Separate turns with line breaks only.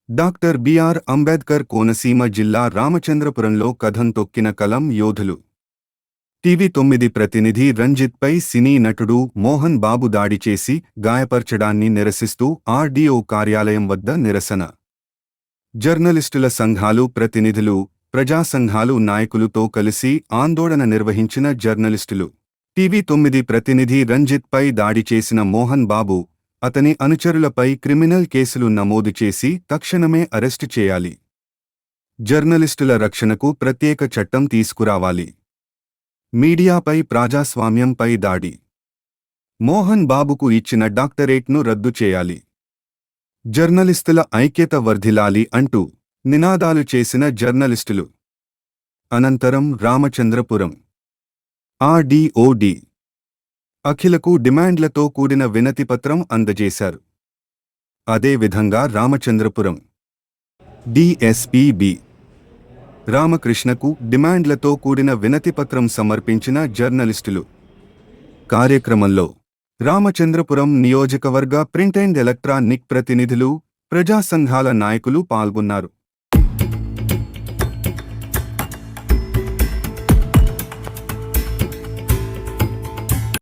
Doctor BR Ambedkar Konaseema జిల్లా రామచంద్రపురంలో కథం తొక్కిన కలం యోధులు. టీవీ9 ప్రతినిధి రంజిత్పై సినీ నటుడు మోహన్ బాబు దాడి చేసి గాయపర్చడాన్ని నిరసిస్తూ ఆర్డీఓ కార్యాలయం వద్ద నిరసన. జర్నలిస్టుల సంఘాలు ప్రతినిధులు, ప్రజా సంఘాలు నాయకులతో కలిసి ఆందోళన నిర్వహించిన జర్నలిస్టులు. టీవీ9 ప్రతినిధి రంజిత్పై దాడి చేసిన మోహన్ బాబు, అతని అనుచరులపై క్రిమినల్ కేసులు నమోదు చేసి తక్షణమే అరెస్టు చేయాలి. జర్నలిస్టుల రక్షణకు ప్రత్యేక చట్టం తీసుకురావాలి. మీడియాపై ప్రజాస్వామ్యంపై దాడి. మోహన్ బాబుకు ఇచ్చిన డాక్టరేట్ను రద్దు చేయాలి. జర్నలిస్టుల ఐక్యత వర్ధిల్లాలి అంటూ నినాదాలు చేసిన జర్నలిస్టులు. అనంతరం రామచంద్రపురం ఆర్డీఓ అఖిలకు డిమాండ్లతో కూడిన వినతిపత్రం అందజేశారు. అదేవిధంగా రామచంద్రపురం డీఎస్పీ బి. రామకృష్ణకు డిమాండ్లతో కూడిన వినతిపత్రం సమర్పించిన జర్నలిస్టులు. కార్యక్రమంలో రామచంద్రపురం నియోజకవర్గ ప్రింట్ అండ్ ఎలక్ట్రానిక్ ప్రతినిధులు, ప్రజా సంఘాల నాయకులు పాల్గొన్నారు.